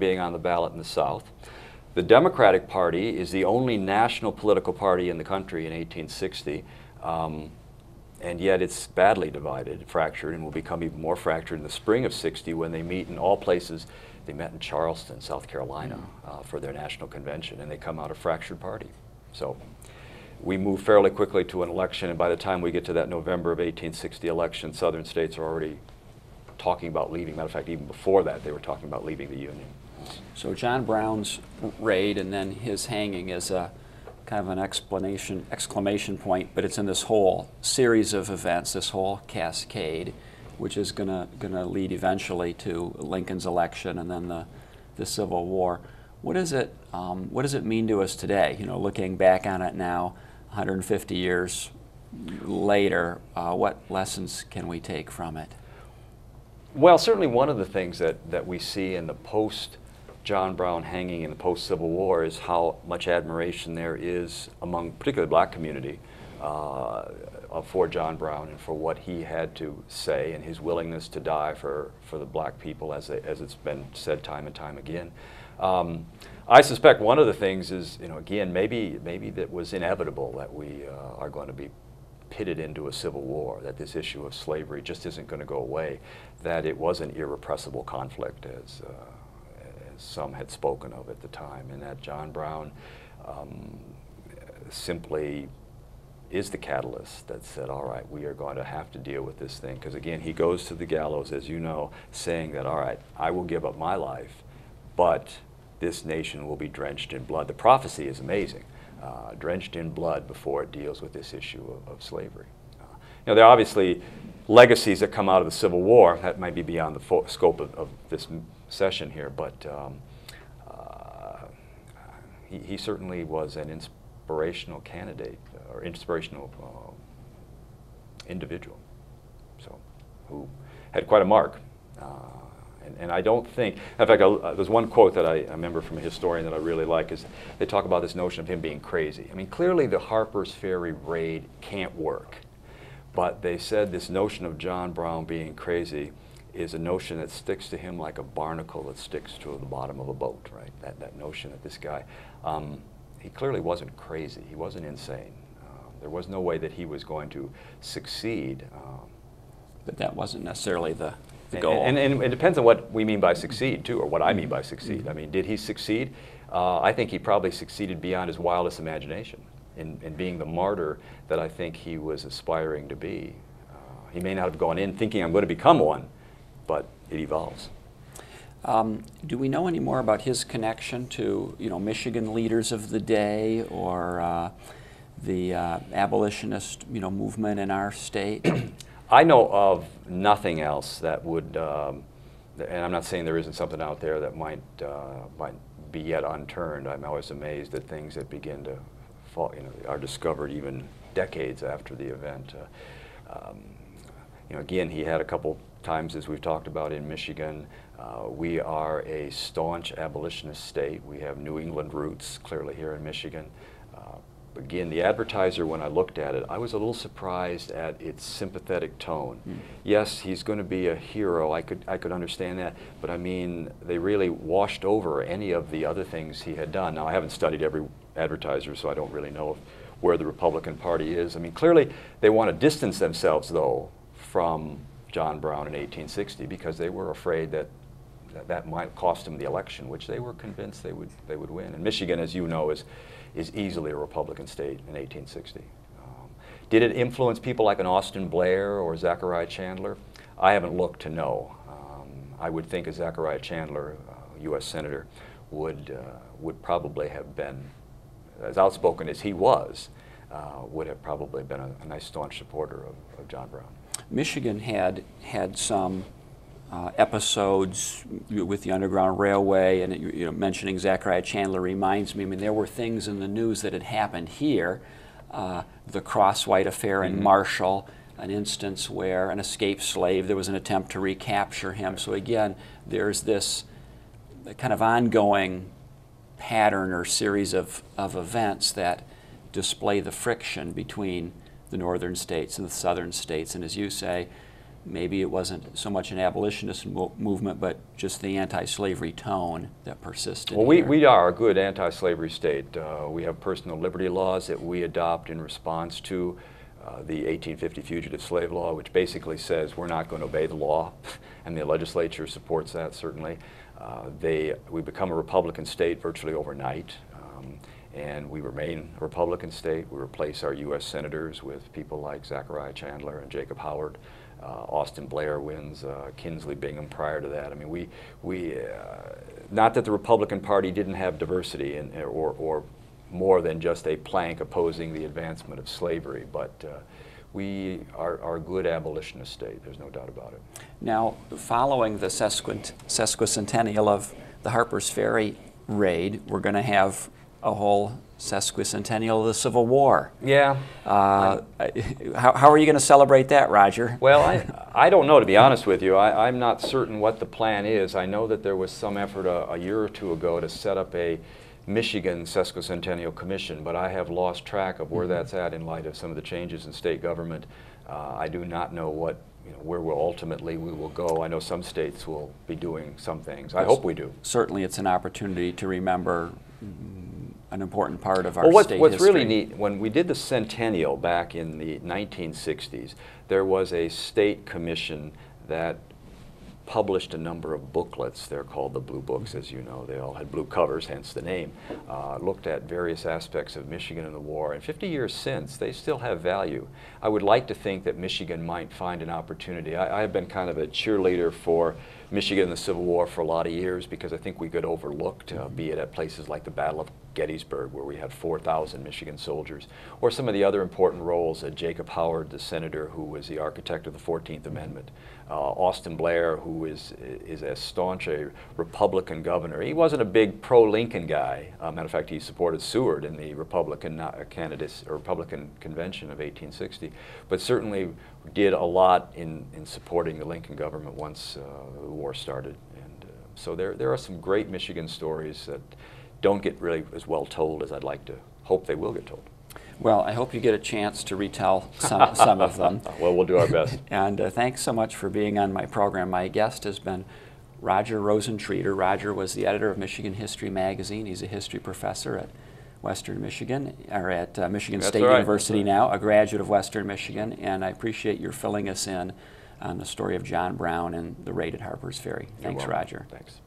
being on the ballot in the South. The Democratic Party is the only national political party in the country in 1860, and yet it's badly divided, fractured, and will become even more fractured in the spring of '60 when they meet in all places. They met in Charleston, South Carolina, for their national convention, and they come out a fractured party. So we move fairly quickly to an election, and by the time we get to that November of 1860 election, southern states are already talking about leaving. Matter of fact, even before that, they were talking about leaving the Union. So John Brown's raid and then his hanging is a kind of an exclamation point, but it's in this whole series of events, this whole cascade, which is gonna lead eventually to Lincoln's election and then the Civil War. What does it mean to us today? You know, looking back on it now, 150 years later, what lessons can we take from it? Well, certainly one of the things that we see in the post-John Brown hanging in the post-Civil War is how much admiration there is among particularly the black community for John Brown and for what he had to say and his willingness to die for the black people, as it's been said time and time again. I suspect one of the things is, you know, again, maybe that was inevitable that we are going to be pitted into a civil war, that this issue of slavery just isn't going to go away, that it was an irrepressible conflict, as some had spoken of at the time, and that John Brown simply is the catalyst that said, all right, we are going to have to deal with this thing. Because again, he goes to the gallows, as you know, saying that, all right, I will give up my life, but this nation will be drenched in blood. The prophecy is amazing. Drenched in blood before it deals with this issue of slavery. You know, there are obviously legacies that come out of the Civil War that might be beyond the scope of this session here, but he certainly was an inspirational candidate or inspirational individual, so who had quite a mark. And I don't think, in fact, there's one quote that I remember from a historian that I really like, is they talk about this notion of him being crazy. I mean, clearly the Harper's Ferry raid can't work, but they said this notion of John Brown being crazy is a notion that sticks to him like a barnacle that sticks to the bottom of a boat, right? That notion that this guy, he clearly wasn't crazy, he wasn't insane. There was no way that he was going to succeed. But that wasn't necessarily the goal. And it depends on what we mean by succeed, too, or what I mean by succeed. I mean, did he succeed? I think he probably succeeded beyond his wildest imagination in being the martyr that I think he was aspiring to be. He may not have gone in thinking, I'm going to become one, but it evolves. Do we know any more about his connection to, you know, Michigan leaders of the day or the abolitionist, you know, movement in our state? I know of nothing else that would, and I'm not saying there isn't something out there that might be yet unturned. I'm always amazed at things that begin to fall, you know, are discovered even decades after the event. You know, again, he had a couple times, as we've talked about, in Michigan. We are a staunch abolitionist state. We have New England roots, clearly, here in Michigan. Again, the Advertiser, when I looked at it, I was a little surprised at its sympathetic tone. Yes, he's going to be a hero. I could understand that, but I mean, they really washed over any of the other things he had done. Now, I haven't studied every Advertiser, so I don't really know where the Republican Party is. I mean, clearly, they want to distance themselves, though, from John Brown in 1860 because they were afraid that might cost him the election, which they were convinced they would win. And Michigan, as you know, is easily a Republican state in 1860. Did it influence people like an Austin Blair or Zachariah Chandler? I haven't looked to know. I would think a Zachariah Chandler, U.S. Senator, would probably have been, as outspoken as he was, would have probably been a nice staunch supporter of John Brown. Michigan had some episodes with the Underground Railway, and you know, mentioning Zachariah Chandler reminds me. I mean, there were things in the news that had happened here. The Crosswhite affair in Marshall, an instance where an escaped slave, there was an attempt to recapture him. So again, there's this kind of ongoing pattern or series of events that display the friction between the northern states and the southern states. And as you say, maybe it wasn't so much an abolitionist movement, but just the anti-slavery tone that persisted. Well, here. we are a good anti-slavery state. We have personal liberty laws that we adopt in response to the 1850 Fugitive Slave Law, which basically says we're not going to obey the law, and the legislature supports that, certainly. We become a Republican state virtually overnight, and we remain a Republican state. We replace our U.S. senators with people like Zachariah Chandler and Jacob Howard. Austin Blair wins, Kinsley Bingham prior to that. I mean, not that the Republican Party didn't have diversity or more than just a plank opposing the advancement of slavery, but we are a good abolitionist state, there's no doubt about it. Now, following the sesquicentennial of the Harper's Ferry raid, we're going to have a whole sesquicentennial of the Civil War. Yeah. How are you going to celebrate that, Roger? Well, I don't know, to be honest with you. I'm not certain what the plan is. I know that there was some effort a year or two ago to set up a Michigan Sesquicentennial Commission, but I have lost track of where that's at in light of some of the changes in state government. I do not know where we will go. I know some states will be doing some things. I hope we do. Certainly it's an opportunity to remember an important part of our state history. What's really neat, when we did the centennial back in the 1960s, there was a state commission that published a number of booklets. They're called the Blue Books, as you know. They all had blue covers, hence the name. Looked at various aspects of Michigan in the war. And 50 years since, they still have value. I would like to think that Michigan might find an opportunity. I have been kind of a cheerleader for Michigan in the Civil War for a lot of years because I think we got overlooked, be it at places like the Battle of Gettysburg, where we had 4,000 Michigan soldiers, or some of the other important roles that Jacob Howard, the senator who was the architect of the 14th Amendment, Austin Blair, who is as staunch a Republican governor. He wasn't a big pro-Lincoln guy. Matter of fact, he supported Seward in the Republican candidates or Republican convention of 1860, but certainly did a lot in supporting the Lincoln government once the war started. And so there are some great Michigan stories that don't get really as well told as I'd like to hope they will get told. Well, I hope you get a chance to retell some of them. Well, we'll do our best. And thanks so much for being on my program. My guest has been Roger Rosentreter. Roger was the editor of Michigan History Magazine. He's a history professor at Western Michigan, or at Michigan State University now, a graduate of Western Michigan, and I appreciate your filling us in on the story of John Brown and the raid at Harper's Ferry. Thanks, Roger. Thanks.